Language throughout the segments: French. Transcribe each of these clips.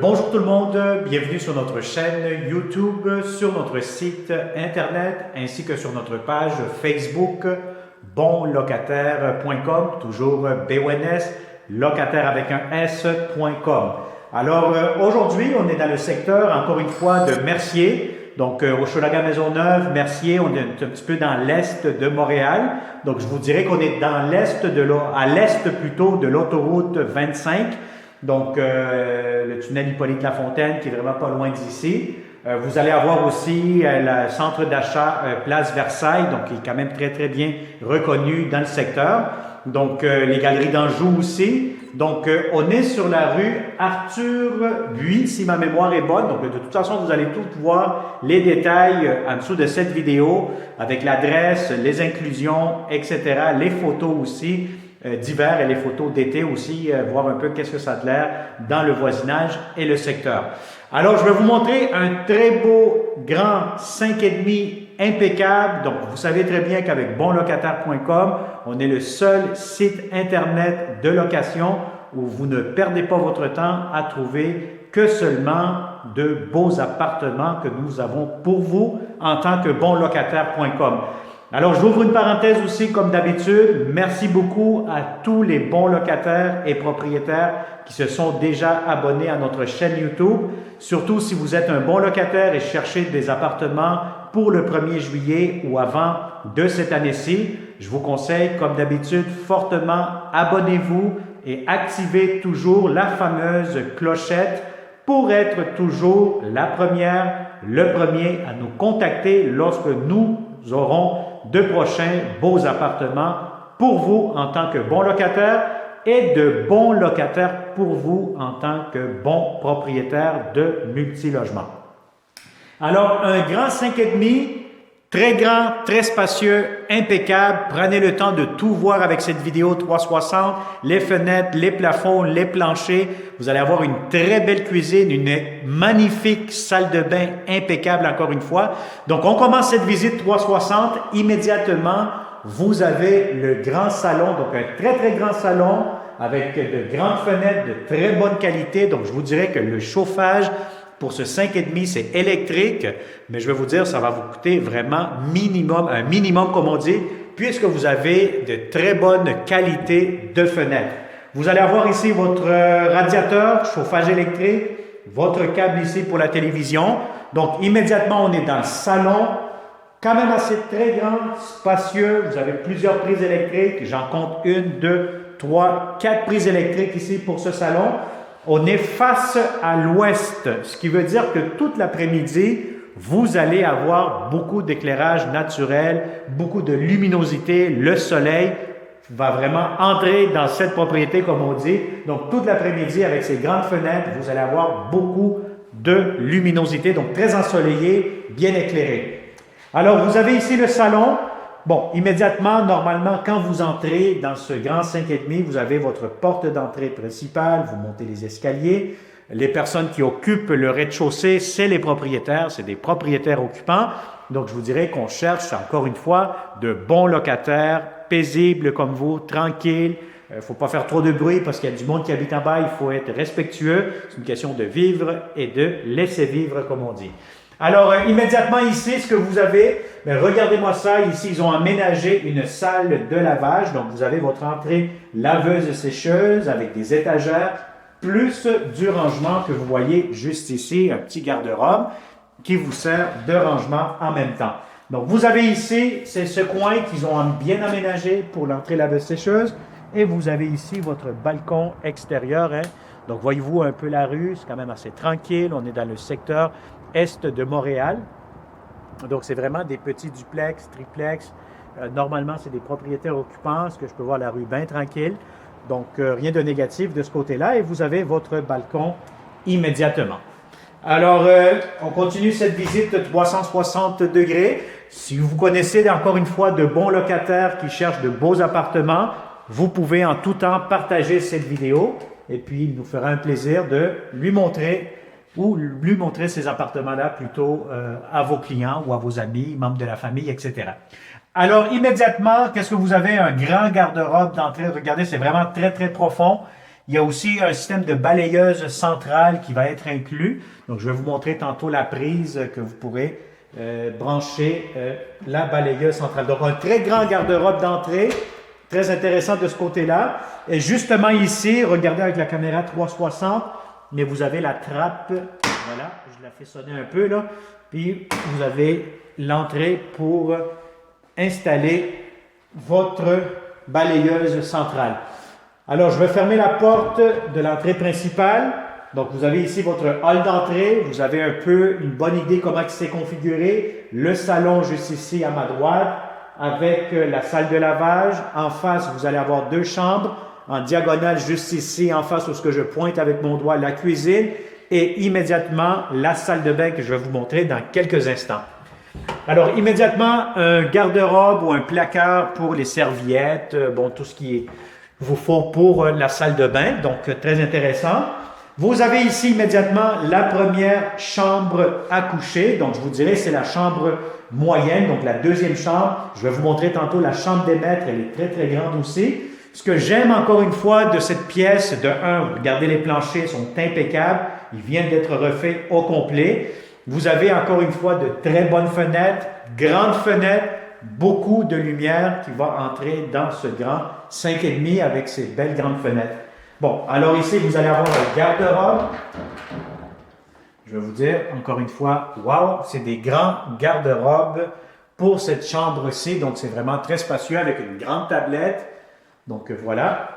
Bonjour tout le monde, bienvenue sur notre chaîne YouTube, sur notre site internet ainsi que sur notre page Facebook bonlocataire.com, toujours BONS, locataire avec un S.com. Alors aujourd'hui, on est dans le secteur, encore une fois, de Mercier, donc Hochelaga Maisonneuve, Mercier, on est un petit peu dans l'est de Montréal. Donc je vous dirais qu'on est dans à l'est plutôt de l'autoroute 25. Donc, le tunnel Hippolyte-Lafontaine qui est vraiment pas loin d'ici. Vous allez avoir aussi le centre d'achat Place Versailles, donc qui est quand même très, très bien reconnu dans le secteur. Donc, les galeries d'Anjou aussi. Donc, on est sur la rue Arthur Buis, si ma mémoire est bonne. Donc, de toute façon, vous allez tout voir les détails en dessous de cette vidéo avec l'adresse, les inclusions, etc., les photos aussi. D'hiver et les photos d'été aussi, voir un peu qu'est-ce que ça a l'air dans le voisinage et le secteur. Alors, je vais vous montrer un très beau grand 5,5 impeccable. Donc, vous savez très bien qu'avec bonlocataire.com, on est le seul site Internet de location où vous ne perdez pas votre temps à trouver que seulement de beaux appartements que nous avons pour vous en tant que bonlocataire.com. Alors, j'ouvre une parenthèse aussi, comme d'habitude. Merci beaucoup à tous les bons locataires et propriétaires qui se sont déjà abonnés à notre chaîne YouTube. Surtout si vous êtes un bon locataire et cherchez des appartements pour le 1er juillet ou avant de cette année-ci, je vous conseille, comme d'habitude, fortement, abonnez-vous et activez toujours la fameuse clochette pour être toujours la première, le premier à nous contacter lorsque nous aurons de prochains beaux appartements pour vous en tant que bon locataire et de bons locataires pour vous en tant que bon propriétaire de multilogement. Alors, un grand 5,5, très grand, très spacieux, impeccable. Prenez le temps de tout voir avec cette vidéo 360, les fenêtres, les plafonds, les planchers. Vous allez avoir une très belle cuisine, une magnifique salle de bain impeccable encore une fois. Donc, on commence cette visite 360. Immédiatement, vous avez le grand salon, donc un très, très grand salon avec de grandes fenêtres de très bonne qualité. Donc, je vous dirais que le chauffage pour ce 5,5, c'est électrique, mais je vais vous dire, ça va vous coûter vraiment un minimum comme on dit, puisque vous avez de très bonnes qualités de fenêtres. Vous allez avoir ici votre radiateur, chauffage électrique, votre câble ici pour la télévision. Donc, immédiatement, on est dans le salon, quand même assez très grand, spacieux. Vous avez plusieurs prises électriques. J'en compte 1, 2, 3, 4 prises électriques ici pour ce salon. On est face à l'ouest, ce qui veut dire que toute l'après-midi, vous allez avoir beaucoup d'éclairage naturel, beaucoup de luminosité. Le soleil va vraiment entrer dans cette propriété, comme on dit. Donc, toute l'après-midi, avec ces grandes fenêtres, vous allez avoir beaucoup de luminosité, donc très ensoleillé, bien éclairé. Alors, vous avez ici le salon. Bon, immédiatement, normalement, quand vous entrez dans ce grand 5,5, vous avez votre porte d'entrée principale, vous montez les escaliers. Les personnes qui occupent le rez-de-chaussée, c'est les propriétaires, c'est des propriétaires occupants. Donc, je vous dirais qu'on cherche, encore une fois, de bons locataires, paisibles comme vous, tranquilles. Il ne faut pas faire trop de bruit parce qu'il y a du monde qui habite en bas, il faut être respectueux. C'est une question de vivre et de laisser vivre, comme on dit. Alors, immédiatement ici, ce que vous avez, regardez-moi ça. Ici, ils ont aménagé une salle de lavage. Donc, vous avez votre entrée laveuse et sécheuse avec des étagères, plus du rangement que vous voyez juste ici, un petit garde-robe qui vous sert de rangement en même temps. Donc, vous avez ici, c'est ce coin qu'ils ont bien aménagé pour l'entrée laveuse sécheuse. Et vous avez ici votre balcon extérieur. Donc, voyez-vous un peu la rue, c'est quand même assez tranquille. On est dans le secteur est de Montréal. Donc, c'est vraiment des petits duplex, triplex. Normalement, c'est des propriétaires occupants, ce que je peux voir la rue bien tranquille. Donc, rien de négatif de ce côté-là. Et vous avez votre balcon immédiatement. Alors, on continue cette visite 360 degrés. Si vous connaissez encore une fois de bons locataires qui cherchent de beaux appartements, vous pouvez en tout temps partager cette vidéo. Et puis, il nous fera un plaisir de lui montrer ces appartements-là plutôt à vos clients ou à vos amis, membres de la famille, etc. Alors, immédiatement, qu'est-ce que vous avez? Un grand garde-robe d'entrée. Regardez, c'est vraiment très, très profond. Il y a aussi un système de balayeuse centrale qui va être inclus. Donc, je vais vous montrer tantôt la prise que vous pourrez brancher la balayeuse centrale. Donc, un très grand garde-robe d'entrée, très intéressant de ce côté-là. Et justement ici, regardez avec la caméra 360, mais vous avez la trappe, voilà, je la fais sonner un peu là, puis vous avez l'entrée pour installer votre balayeuse centrale. Alors, je vais fermer la porte de l'entrée principale. Donc, vous avez ici votre hall d'entrée. Vous avez un peu une bonne idée comment c'est configuré. Le salon juste ici à ma droite avec la salle de lavage. En face, vous allez avoir 2 chambres. En diagonale, juste ici, en face où ce que je pointe avec mon doigt, la cuisine. Et immédiatement, la salle de bain que je vais vous montrer dans quelques instants. Alors, immédiatement, un garde-robe ou un placard pour les serviettes. Bon, tout ce qui vous faut pour la salle de bain. Donc, très intéressant. Vous avez ici immédiatement la première chambre à coucher. Donc, je vous dirais, c'est la chambre moyenne, donc la deuxième chambre. Je vais vous montrer tantôt la chambre des maîtres. Elle est très, très grande aussi. Ce que j'aime encore une fois de cette pièce, de un, regardez les planchers, sont impeccables. Ils viennent d'être refaits au complet. Vous avez encore une fois de très bonnes fenêtres, grandes fenêtres, beaucoup de lumière qui va entrer dans ce grand 5,5 avec ces belles grandes fenêtres. Bon, alors ici, vous allez avoir un garde-robe. Je vais vous dire encore une fois, wow, c'est des grands garde-robes pour cette chambre-ci. Donc, c'est vraiment très spacieux avec une grande tablette. Donc, voilà.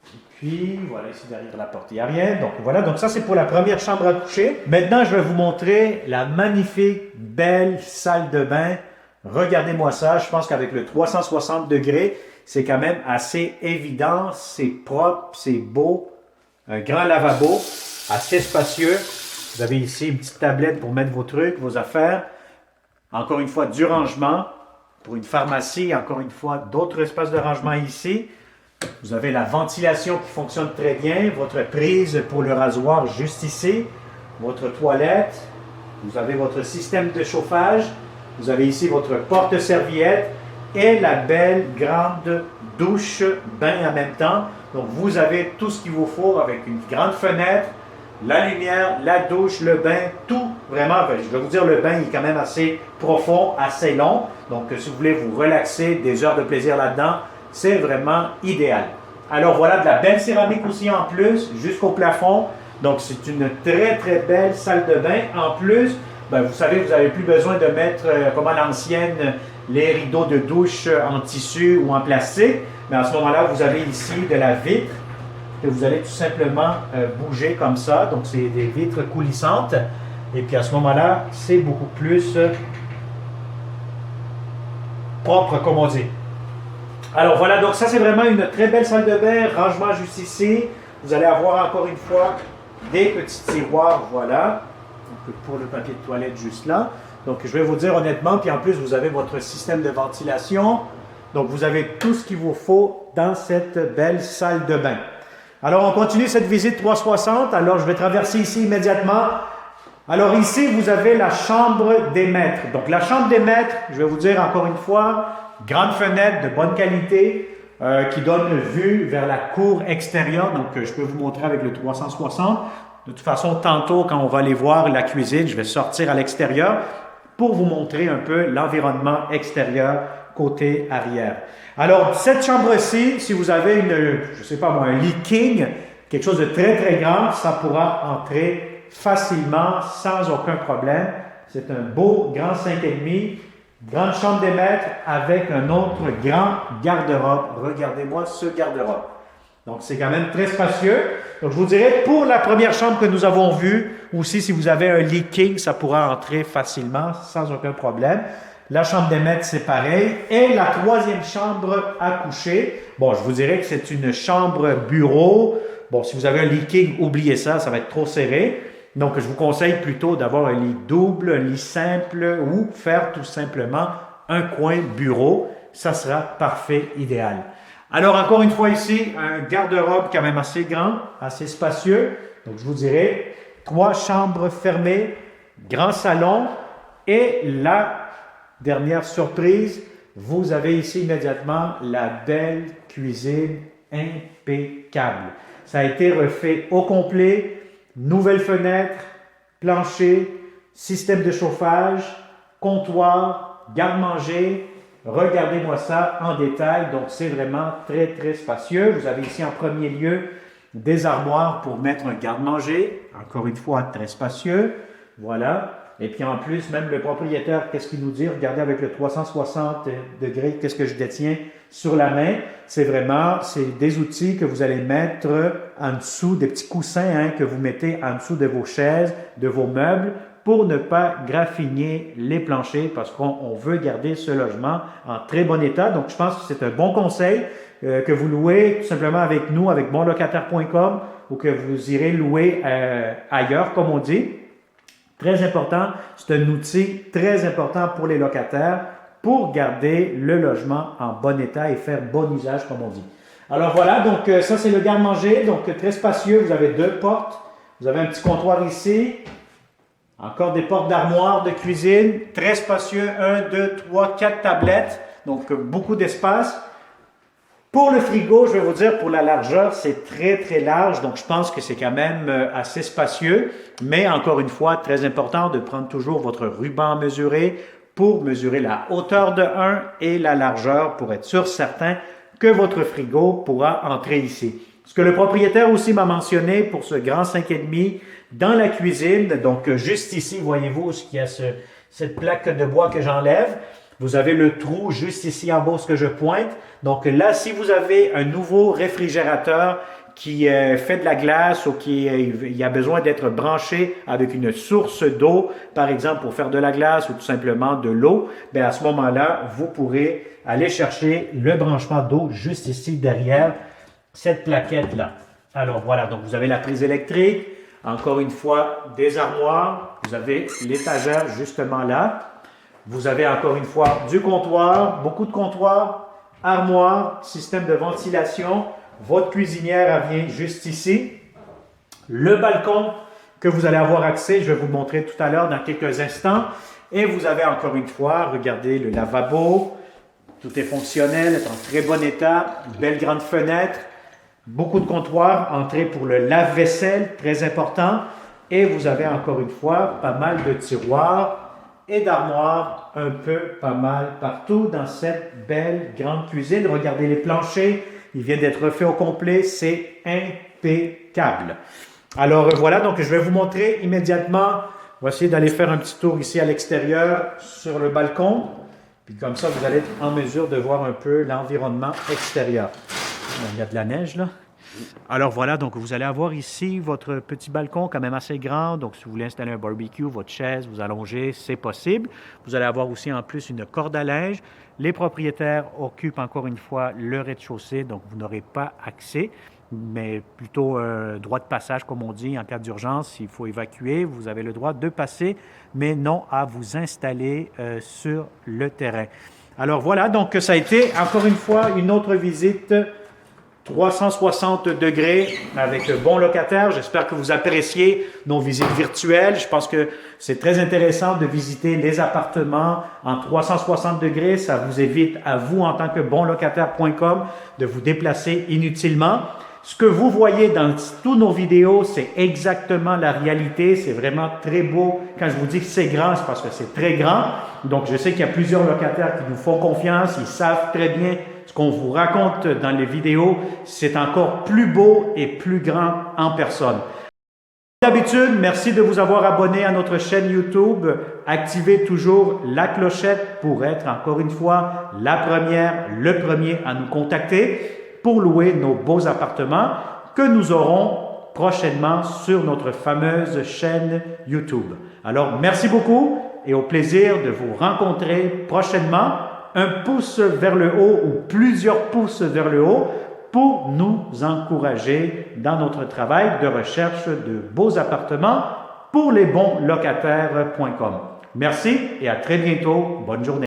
Et puis, voilà, ici derrière la porte, il n'y a rien. Donc, voilà. Donc, ça, c'est pour la première chambre à coucher. Maintenant, je vais vous montrer la magnifique, belle salle de bain. Regardez-moi ça. Je pense qu'avec le 360 degrés, c'est quand même assez évident. C'est propre, c'est beau. Un grand lavabo, assez spacieux. Vous avez ici une petite tablette pour mettre vos trucs, vos affaires. Encore une fois, du rangement. Pour une pharmacie, encore une fois, d'autres espaces de rangement ici. Vous avez la ventilation qui fonctionne très bien. Votre prise pour le rasoir juste ici. Votre toilette. Vous avez votre système de chauffage. Vous avez ici votre porte-serviette et la belle grande douche-bain en même temps. Donc, vous avez tout ce qu'il vous faut avec une grande fenêtre, la lumière, la douche, le bain, tout vraiment. Je vais vous dire, le bain est quand même assez profond, assez long. Donc, si vous voulez vous relaxer, des heures de plaisir là-dedans, c'est vraiment idéal. Alors, voilà de la belle céramique aussi en plus, jusqu'au plafond. Donc, c'est une très, très belle salle de bain. En plus, ben, vous savez, vous n'avez plus besoin de mettre, comme à l'ancienne, les rideaux de douche en tissu ou en plastique. Mais à ce moment-là, vous avez ici de la vitre que vous allez tout simplement bouger comme ça. Donc, c'est des vitres coulissantes. Et puis, à ce moment-là, c'est beaucoup plus propre, comme on dit. Alors, voilà. Donc, ça, c'est vraiment une très belle salle de bain. Rangement juste ici. Vous allez avoir encore une fois des petits tiroirs. Voilà. Donc, pour le papier de toilette juste là. Donc, je vais vous dire honnêtement, puis en plus, vous avez votre système de ventilation. Donc, vous avez tout ce qu'il vous faut dans cette belle salle de bain. Alors, on continue cette visite 360. Alors, je vais traverser ici immédiatement. Alors, ici, vous avez la chambre des maîtres. Donc, la chambre des maîtres, je vais vous dire encore une fois, grande fenêtre de bonne qualité qui donne vue vers la cour extérieure. Donc, je peux vous montrer avec le 360. De toute façon, tantôt, quand on va aller voir la cuisine, je vais sortir à l'extérieur pour vous montrer un peu l'environnement extérieur côté arrière. Alors, cette chambre-ci, si vous avez je ne sais pas moi, un lit king, quelque chose de très, très grand, ça pourra entrer facilement, sans aucun problème. C'est un beau grand 5,5, grande chambre des maîtres avec un autre grand garde-robe. Regardez-moi ce garde-robe. Donc, c'est quand même très spacieux. Donc, je vous dirais, pour la première chambre que nous avons vue, aussi, si vous avez un lit king, ça pourra entrer facilement, sans aucun problème. La chambre des maîtres, c'est pareil. Et la troisième chambre à coucher, bon, je vous dirais que c'est une chambre bureau. Bon, si vous avez un lit king, oubliez ça, ça va être trop serré. Donc, je vous conseille plutôt d'avoir un lit double, un lit simple ou faire tout simplement un coin bureau. Ça sera parfait, idéal. Alors, encore une fois ici, un garde-robe quand même assez grand, assez spacieux. Donc, je vous dirais 3 chambres fermées, grand salon et la dernière surprise, vous avez ici immédiatement la belle cuisine impeccable. Ça a été refait au complet, nouvelles fenêtres, plancher, système de chauffage, comptoir, garde-manger. Regardez-moi ça en détail. Donc, c'est vraiment très, très spacieux. Vous avez ici en premier lieu des armoires pour mettre un garde-manger. Encore une fois, très spacieux. Voilà. Et puis en plus, même le propriétaire, qu'est-ce qu'il nous dit? Regardez avec le 360 degrés, qu'est-ce que je détiens sur la main. C'est des outils que vous allez mettre en dessous, des petits coussins que vous mettez en dessous de vos chaises, de vos meubles, pour ne pas graffiner les planchers parce qu'on veut garder ce logement en très bon état. Donc, je pense que c'est un bon conseil que vous louez tout simplement avec nous, avec bonlocataire.com ou que vous irez louer ailleurs, comme on dit. Très important, c'est un outil très important pour les locataires pour garder le logement en bon état et faire bon usage, comme on dit. Alors voilà, donc ça c'est le garde-manger, donc très spacieux. Vous avez 2 portes, vous avez un petit comptoir ici, encore des portes d'armoire, de cuisine, très spacieux, 1, 2, 3, 4 tablettes, donc beaucoup d'espace. Pour le frigo, je vais vous dire, pour la largeur, c'est très, très large. Donc, je pense que c'est quand même assez spacieux. Mais encore une fois, très important de prendre toujours votre ruban mesuré pour mesurer la hauteur de 1 et la largeur pour être sûr certain que votre frigo pourra entrer ici. Ce que le propriétaire aussi m'a mentionné pour ce grand 5,5 dans la cuisine. Donc, juste ici, voyez-vous, il y a cette plaque de bois que j'enlève. Vous avez le trou juste ici en bas, ce que je pointe. Donc là, si vous avez un nouveau réfrigérateur qui fait de la glace ou il a besoin d'être branché avec une source d'eau, par exemple pour faire de la glace ou tout simplement de l'eau, bien à ce moment-là, vous pourrez aller chercher le branchement d'eau juste ici derrière cette plaquette-là. Alors voilà, donc vous avez la prise électrique, encore une fois des armoires, vous avez l'étagère justement là. Vous avez encore une fois du comptoir, beaucoup de comptoirs, armoire, système de ventilation. Votre cuisinière elle vient juste ici. Le balcon que vous allez avoir accès, je vais vous le montrer tout à l'heure dans quelques instants. Et vous avez encore une fois, regardez le lavabo. Tout est fonctionnel, est en très bon état. Belle grande fenêtre. Beaucoup de comptoirs, entrée pour le lave-vaisselle, très important. Et vous avez encore une fois pas mal de tiroirs et d'armoires un peu pas mal partout dans cette belle grande cuisine. Regardez les planchers, ils viennent d'être refaits au complet, c'est impeccable. Alors voilà, donc je vais vous montrer immédiatement, on va essayer d'aller faire un petit tour ici à l'extérieur sur le balcon, puis comme ça vous allez être en mesure de voir un peu l'environnement extérieur. Il y a de la neige là. Alors voilà, donc vous allez avoir ici votre petit balcon quand même assez grand. Donc si vous voulez installer un barbecue, votre chaise, vous allongez, c'est possible. Vous allez avoir aussi en plus une corde à linge. Les propriétaires occupent encore une fois le rez-de-chaussée, donc vous n'aurez pas accès, mais plutôt droit de passage comme on dit en cas d'urgence. S'il faut évacuer, vous avez le droit de passer, mais non à vous installer sur le terrain. Alors voilà, donc ça a été encore une fois une autre visite 360 degrés avec Bon Locataire. J'espère que vous appréciez nos visites virtuelles. Je pense que c'est très intéressant de visiter les appartements en 360 degrés. Ça vous évite à vous, en tant que bonlocataire.com, de vous déplacer inutilement. Ce que vous voyez dans tous nos vidéos, c'est exactement la réalité. C'est vraiment très beau. Quand je vous dis que c'est grand, c'est parce que c'est très grand. Donc, je sais qu'il y a plusieurs locataires qui nous font confiance. Ils savent très bien ce qu'on vous raconte dans les vidéos. C'est encore plus beau et plus grand en personne. D'habitude, merci de vous avoir abonné à notre chaîne YouTube. Activez toujours la clochette pour être, encore une fois, la première, le premier à nous contacter pour louer nos beaux appartements que nous aurons prochainement sur notre fameuse chaîne YouTube. Alors, merci beaucoup et au plaisir de vous rencontrer prochainement. Un pouce vers le haut ou plusieurs pouces vers le haut pour nous encourager dans notre travail de recherche de beaux appartements pour lesbonlocataires.com. Merci et à très bientôt. Bonne journée.